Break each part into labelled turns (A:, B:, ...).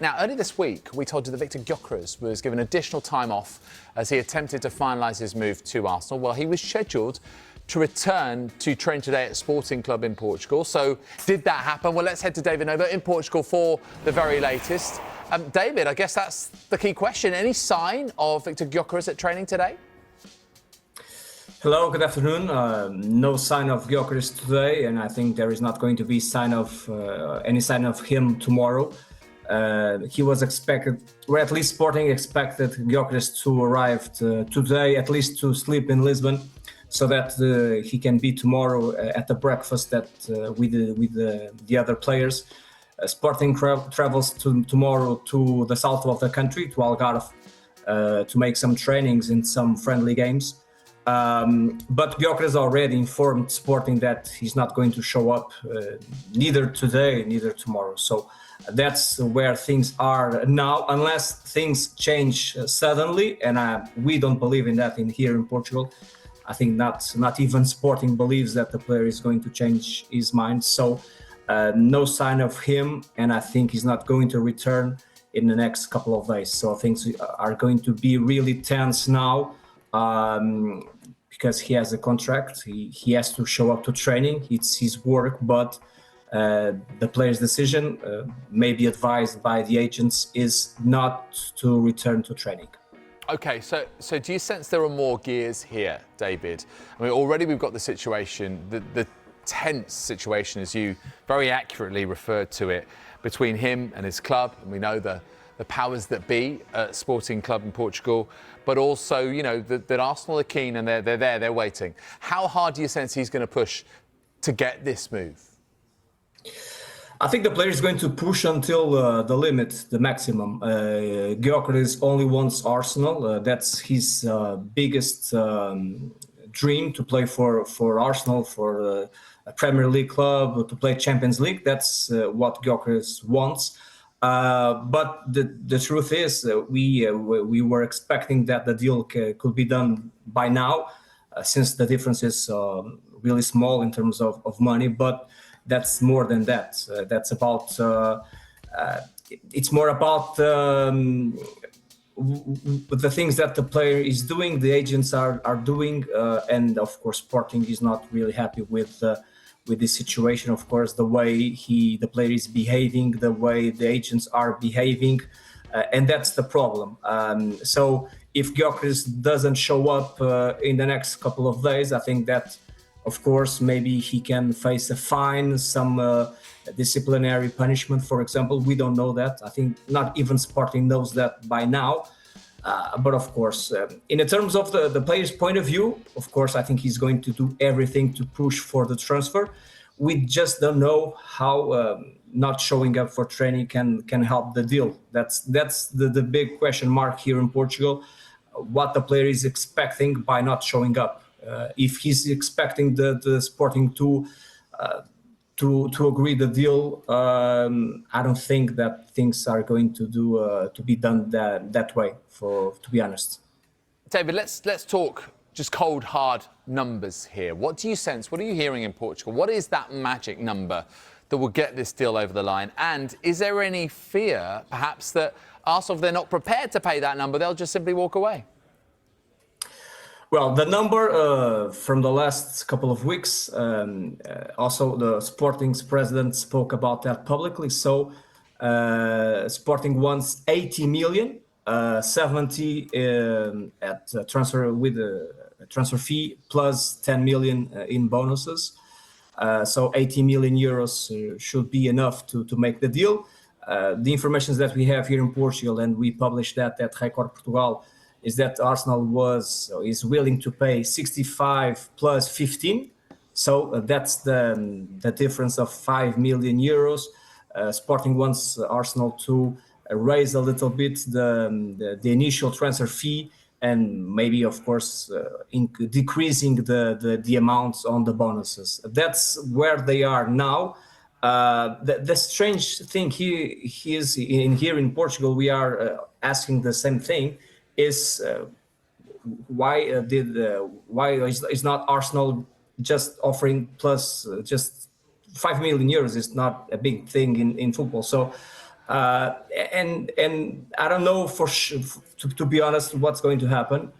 A: Now, early this week, we told you that Viktor Gyokeres was given additional time off as he attempted to finalise his move to Arsenal. Well, he was scheduled to return to train today at Sporting Club in Portugal. So did that happen? Well, let's head to David Novo in Portugal for the very latest. David, I guess that's the key question. Any sign of Viktor Gyokeres at training today?
B: Hello, good afternoon. No sign of Gyökeres today, and I think there is not going to be any sign of him tomorrow. He was expected, or at least Sporting expected Gyökeres to arrive today, at least to sleep in Lisbon, so that he can be tomorrow at the breakfast with the other players. Sporting travels tomorrow to the south of the country, to Algarve, to make some trainings in some friendly games. But Gyökeres already informed Sporting that he's not going to show up neither today, neither tomorrow. So that's where things are now, unless things change suddenly, and we don't believe in that here in Portugal. I think not even Sporting believes that the player is going to change his mind. So no sign of him, and I think he's not going to return in the next couple of days. So things are going to be really tense now. Because he has a contract, he has to show up to training. It's his work, but the player's decision, maybe advised by the agents, is not to return to training.
A: OK, so do you sense there are more gears here, David? I mean, already we've got the situation, the tense situation, as you very accurately referred to it, between him and his club, and we know the powers that be at Sporting Club in Portugal, but also, you know, that Arsenal are keen and they're waiting. How hard do you sense he's going to push to get this move?
B: I think the player is going to push until the limit, the maximum. Gyökeres only wants Arsenal. That's his biggest dream, to play for Arsenal, for a Premier League club, to play Champions League. That's what Gyökeres wants. But the truth is, we were expecting that the deal could be done by now, since the difference is really small in terms of money. But that's more than that. That's about. It's more about the things that the player is doing, the agents are doing, and of course, Sporting is not really happy with this situation. Of course, the way the player is behaving, the way the agents are behaving, and that's the problem. So if Gyökeres doesn't show up in the next couple of days, I think that, of course, maybe he can face a fine, some disciplinary punishment, for example. We don't know that. I think not even Sporting knows that by now. But of course, in terms of the player's point of view, of course, I think he's going to do everything to push for the transfer. We just don't know how not showing up for training can help the deal. That's the big question mark here in Portugal. What the player is expecting by not showing up. If he's expecting the Sporting to agree the deal, I don't think that things are going to be done that way. To be honest,
A: David, let's talk just cold hard numbers here. What do you sense? What are you hearing in Portugal? What is that magic number that will get this deal over the line? And is there any fear, perhaps, that Arsenal, if they're not prepared to pay that number, they'll just simply walk away?
B: Well, the number from the last couple of weeks, also the Sporting's president spoke about that publicly. So Sporting wants 80 million, 70 at transfer with a transfer fee plus 10 million in bonuses. So 80 million euros should be enough to make the deal. The information that we have here in Portugal, and we published that at Record Portugal, is that Arsenal is willing to pay 65 plus 15. So that's the difference of 5 million euros. Sporting wants Arsenal to raise a little bit the initial transfer fee, and maybe, of course, decreasing the amounts on the bonuses. That's where they are now. The strange thing here in Portugal, we are asking the same thing. Is why is not Arsenal just offering plus just 5 million euros? Is not a big thing in football. So And I don't know to be honest what's going to happen,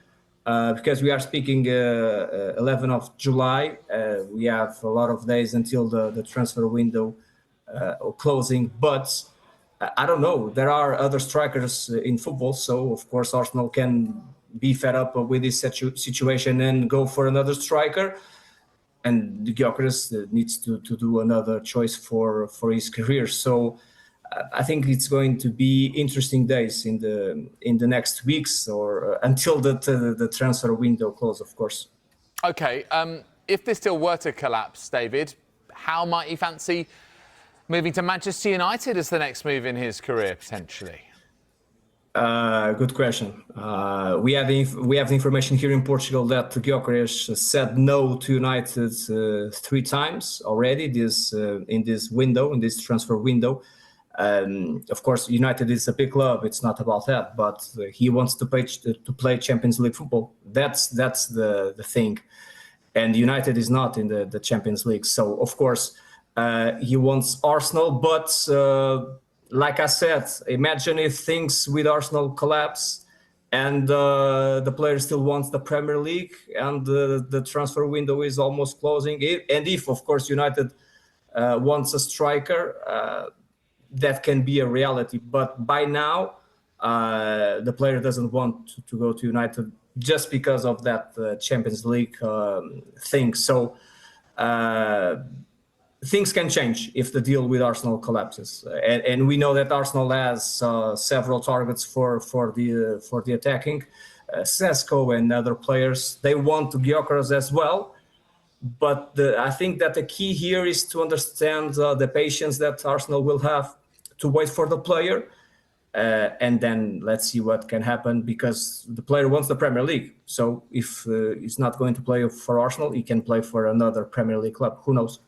B: because we are speaking 11th of July. We have a lot of days until the transfer window closing, but I don't know. There are other strikers in football, so of course Arsenal can be fed up with this situation and go for another striker. And Gyökeres needs to do another choice for his career. So I think it's going to be interesting days in the next weeks, or until the transfer window closes, of course.
A: Okay, if this deal were to collapse, David, how might you fancy moving to Manchester United as the next move in his career, potentially?
B: Good question. We have the information here in Portugal that Gyökeres said no to United 3 times already in this transfer window. Of course, United is a big club. It's not about that, but he wants to play Champions League football. That's the thing, and United is not in the Champions League. So of course, he wants Arsenal. But like I said, imagine if things with Arsenal collapse, and the player still wants the Premier League, and the transfer window is almost closing. And if, of course, United wants a striker, that can be a reality. But by now, the player doesn't want to go to United just because of that Champions League thing. So things can change if the deal with Arsenal collapses. And we know that Arsenal has several targets for the attacking, Sesko and other players. They want Gyökeres as well. But I think that the key here is to understand the patience that Arsenal will have to wait for the player, and then let's see what can happen, because the player wants the Premier League. So if he's not going to play for Arsenal, he can play for another Premier League club. Who knows?